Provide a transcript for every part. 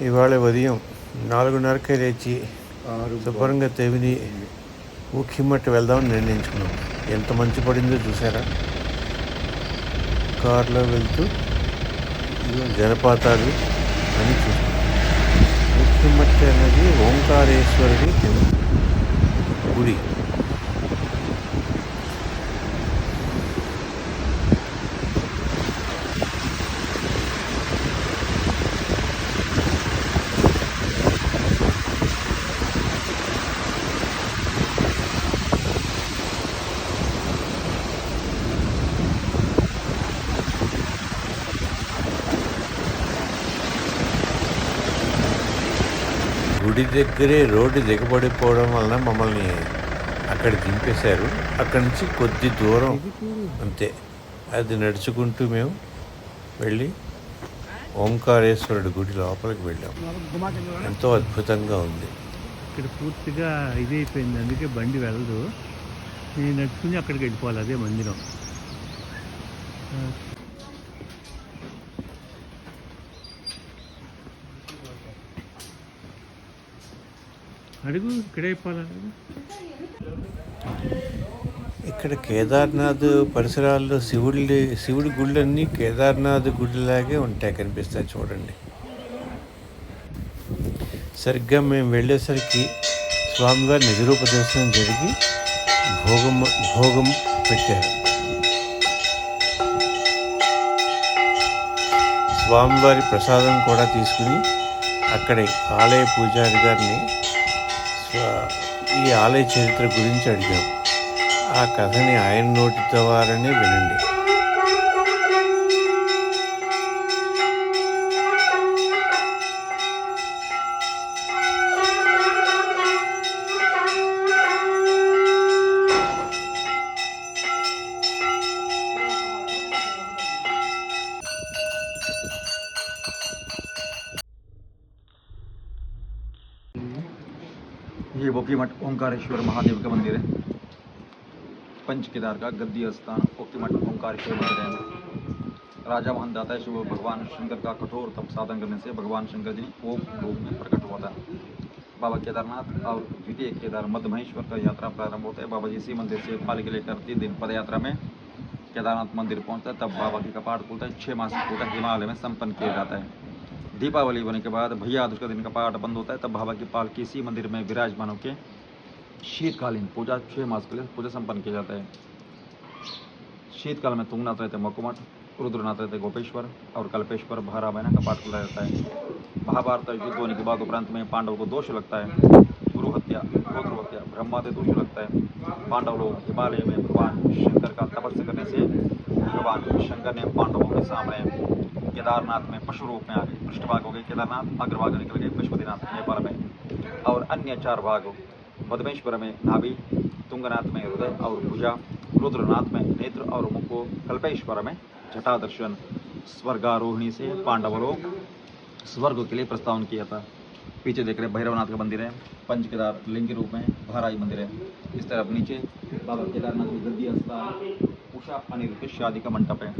ఇవాళ ఉదయం 4:30కే లేచి శుభ్రంగా తెవిని ఊఖిమట్టి వెళ్దామని నిర్ణయించుకున్నాం. ఎంత మంచి పడిందో చూసారా. కారులో వెళ్తూ జలపాతాలు అని చూసాం. ఊఖిమట్టి అనేది ఓంకారేశ్వరుడి గుడి. గుడి దగ్గరే రోడ్డు దిగబడిపోవడం వలన మమ్మల్ని అక్కడ దింపేశారు. అక్కడి నుంచి కొద్ది దూరం అంతే, అది నడుచుకుంటూ మేము వెళ్ళి ఓంకారేశ్వరుడి గుడి లోపలికి వెళ్ళాం. ఎంతో అద్భుతంగా ఉంది. ఇక్కడ పూర్తిగా ఇది అయిపోయింది, అందుకే బండి వెళ్ళదు. నేను నడుచుకుని అక్కడికి వెళ్ళిపోవాలి, అదే మందిరం. అడుగు ఇక్కడే అయిపోవాలి. ఇక్కడ కేదార్నాథ్ పరిసరాల్లో శివుడి గుళ్ళన్నీ కేదార్నాథ్ గుడిలాగే ఉంటాయి, కనిపిస్తాయి చూడండి. సరిగ్గా మేము వెళ్ళేసరికి స్వామివారి నిజరూప దర్శనం జరిగి భోగం పెట్టారు. స్వామివారి ప్రసాదం కూడా తీసుకుని అక్కడే ఆలయ పూజారి గారిని ఈ ఆలయ చరిత్ర గురించి అడిగాం. ఆ కథని ఆయన నోటి ద్వారానే వినండి. ये वोकीमठ ओंकारेश्वर महादेव का मंदिर है। पंच केदार का गद्दी स्थान वोकीमठ ओंकारेश्वर मंदिर है। राजा महंदाता शिव भगवान शंकर का कठोर तप साधन करने से भगवान शंकर जी ओम रूप में प्रकट हुआ था। बाबा केदारनाथ और द्वितीय केदार मध्य महेश्वर का यात्रा प्रारंभ होता है। बाबा जी इसी मंदिर से पालकी लेकर 3 दिन पद यात्रा में केदारनाथ मंदिर पहुंचता है। तब बाबा की कपाट खुलता है। 6 मास पूजा हिमालय में संपन्न किया जाता है। दीपावली होने के बाद भैया दूज का दिन का पाठ बंद होता है। तब बाबा की पालकी इसी मंदिर में विराजमान होकर शीतकालीन पूजा 6 मास के लिए पूजा संपन्न किया जाता है। शीतकाल में तुंगनाथ रहते मकुमठ, रुद्रनाथ रहते गोपेश्वर और कल्पेश्वर भारा महीना का पाठ खुला जाता है। महाभारत युद्ध होने के बाद उपरांत में पांडव को दोष लगता है, गुरु हत्या, गोत्र हत्या, ब्रह्मादि दोष लगता है। पांडव लोग हिमालय में भगवान शंकर का तपस्या करने से भगवान शंकर ने पांडवों के सामने केदारनाथ में पशु रूप में आ गए। पृष्ठभाग हो गए केदारनाथ, अग्रभाग निकल गए पशुपतिनाथ नेपाल में, और अन्य 4 भाग मधमेश्वर में नाभि, तुंगनाथ में हृदय और भुजा, रुद्रनाथ में नेत्र और मुख, कल्पेश्वर में जटा दर्शन। स्वर्गारोहिणी से पांडव लोग स्वर्ग के लिए प्रस्तावन किया था। पीछे देख रहे भैरवनाथ का मंदिर है। पंच केदार लिंग रूप में भाराई मंदिर है। इस तरफ नीचे बाबा केदारनाथ की गद्दी स्थान, उषा अनिरुद्ध शादी का मंडप है।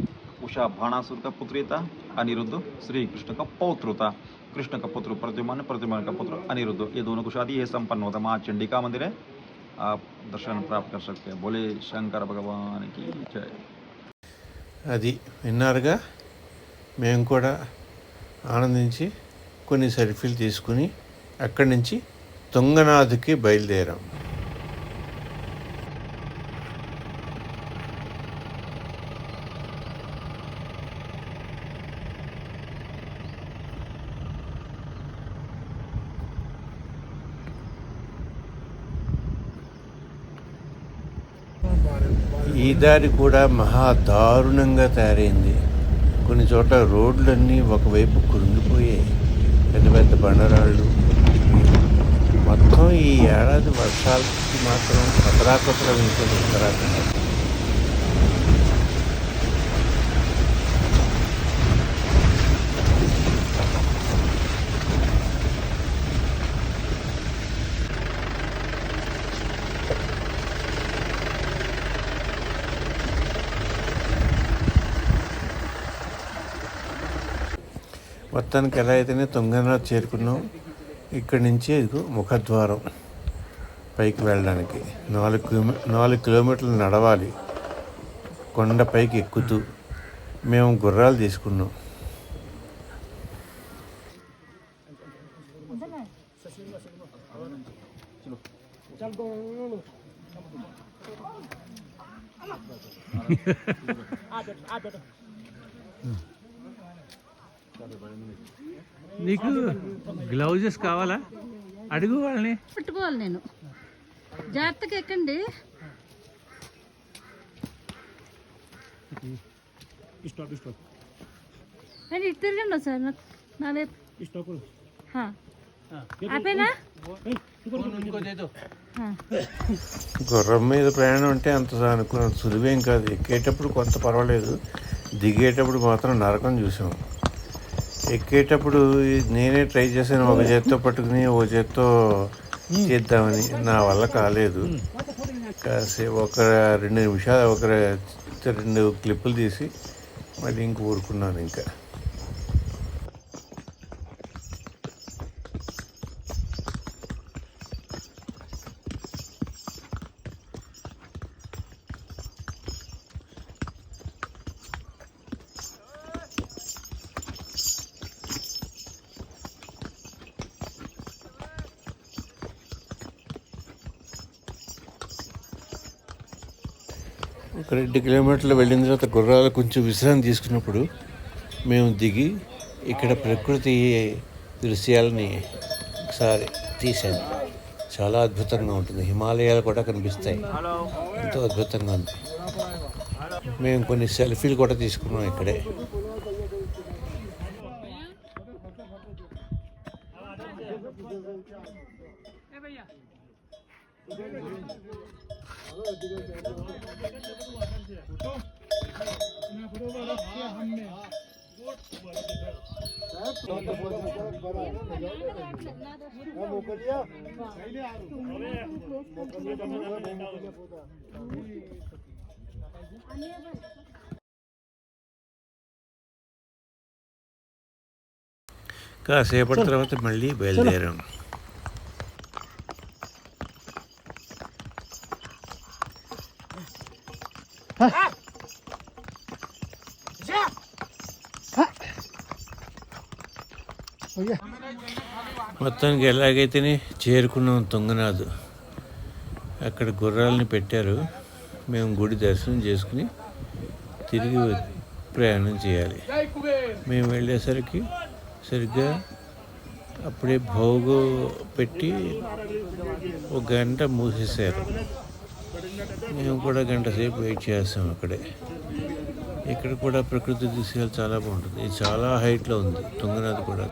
उषा भाणासुर का पुत्री था, अनिरुद्ध श्री कृष्ण का पौत्र था। कृष्ण का पुत्र प्रद्युम्न, प्रद्युम्न का पुत्र अनिरुद्ध, ये दोनों को शादी है संपन्न होता। माँ चंडिका मंदिर है, आप दर्शन प्राप्त कर सकते हैं। बोले शंकर भगवान की जय। అది విన్నారుగా. మేము కూడా ఆనందించి కొన్ని సెల్ఫీలు తీసుకుని అక్కడి నుంచి తుంగనాథ్కి బయలుదేరాం. ఈ దారి కూడా మహా దారుణంగా తయారైంది. కొన్ని చోట్ల రోడ్లన్నీ ఒకవైపు కృంగిపోయాయి. పెద్ద పెద్ద బండరాళ్ళు. మొత్తం ఈ ఏడాది వర్షాలకి మాత్రం కతరాకతరం ఉంటుంది ఉత్తరాఖండ్. మొత్తానికి ఎలా అయితేనే తుంగనాథ్ చేరుకున్నాం. ఇక్కడి నుంచి ఇదిగో ముఖద్వారం పైకి వెళ్ళడానికి 4 కిలోమీటర్లు నడవాలి కొండ పైకి ఎక్కుతూ. మేము గుర్రాలు తీసుకున్నాం. నీకు గ్లౌజెస్ కావాలా? అడుగు వాళ్ళని. పట్టుకోవాలి నేను. జాగ్రత్తగా ఎక్కండి. నేను ఇటు తిరగండి సార్. నా వైపు. ఆపేనా? గుర్రం మీద ప్రయాణం అంటే అంత అనుకున్న సులువేం కాదు. ఎక్కేటప్పుడు కొంత పర్వాలేదు, దిగేటప్పుడు మాత్రం నరకం చూసాం. ఎక్కేటప్పుడు నేనే ట్రై చేశాను, ఒక చేత్తో పట్టుకుని ఒక చేత్తో చేద్దామని. నా వల్ల కాలేదు. కాసేపు 2 నిమిషాలు 2 క్లిప్పులు తీసి మళ్ళీ ఇంక ఊరుకున్నాను. ఇంకా ఒక 2 కిలోమీటర్లు వెళ్ళిన తర్వాత గుర్రాలు కొంచెం విశ్రాంతి తీసుకున్నప్పుడు మేము దిగి ఇక్కడ ప్రకృతి దృశ్యాలని ఒకసారి తీసాను. చాలా అద్భుతంగా ఉంటుంది. హిమాలయాలు కూడా కనిపిస్తాయి. ఎంతో అద్భుతంగా ఉంది. మేము కొన్ని సెల్ఫీలు కూడా తీసుకున్నాం ఇక్కడే. కాసేపటి తర్వాత మళ్ళీ బయలుదేరాం. మొత్తానికి ఎలాగైతేనే చేరుకున్నాం తుంగనాథ్. అక్కడ గుర్రాలని పెట్టారు. మేము గుడి దర్శనం చేసుకుని తిరిగి ప్రయాణం చేయాలి. మేము వెళ్ళేసరికి సరిగ్గా అప్పుడే భోగు పెట్టి 1 గంట మూసేశారు. మేము కూడా గంట సేపు వెయిట్ చేస్తాం అక్కడే. ఇక్కడ కూడా ప్రకృతి దృశ్యాలు చాలా బాగుంటుంది. ఇది చాలా హైట్లో ఉంది తుంగనాథ్ కూడా.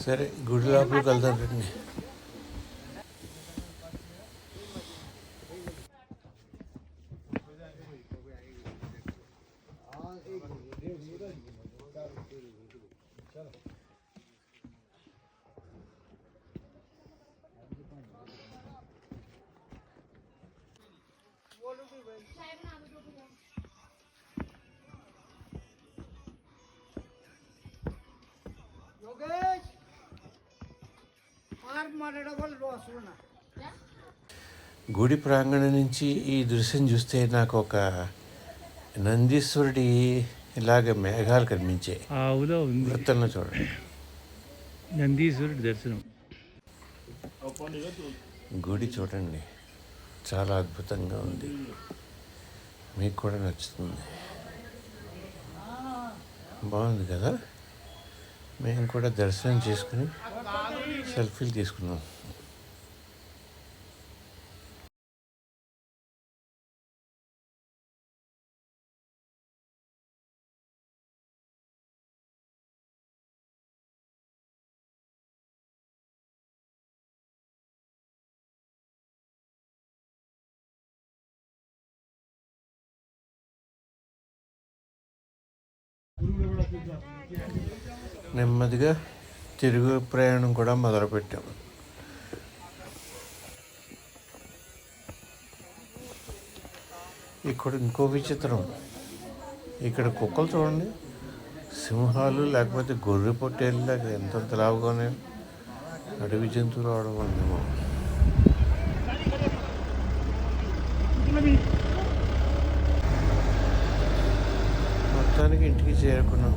సరే, గుడి లోపలికి వెళ్తాం రండి. గుడి ప్రాంగణం నుంచి ఈ దృశ్యం చూస్తే నాకు ఒక నందీశ్వరుడి ఇలాగ మేఘాలు కనిపించాయి. ఆవులో ఉంది వృత్తంలో చూడండి. నందీశ్వరుడి దర్శనం. గుడి చూడండి, చాలా అద్భుతంగా ఉంది. మీకు కూడా నచ్చుతుంది. బాగుంది కదా. మేము కూడా దర్శనం చేసుకుని సెల్ఫీలు తీసుకున్నాం. నెమ్మదిగా తిరుగు ప్రయాణం కూడా మొదలుపెట్టాం. ఇక్కడ ఇంకో విచిత్రం, ఇక్కడ కుక్కలు చూడండి, సింహాలు లేకపోతే గొర్రె పొట్టేళ్ళు లేక ఎంతంత లావుగానే అడవి జంతువులు అవడం వల్లేమో. మొత్తానికి ఇంటికి చేరుకున్నాం.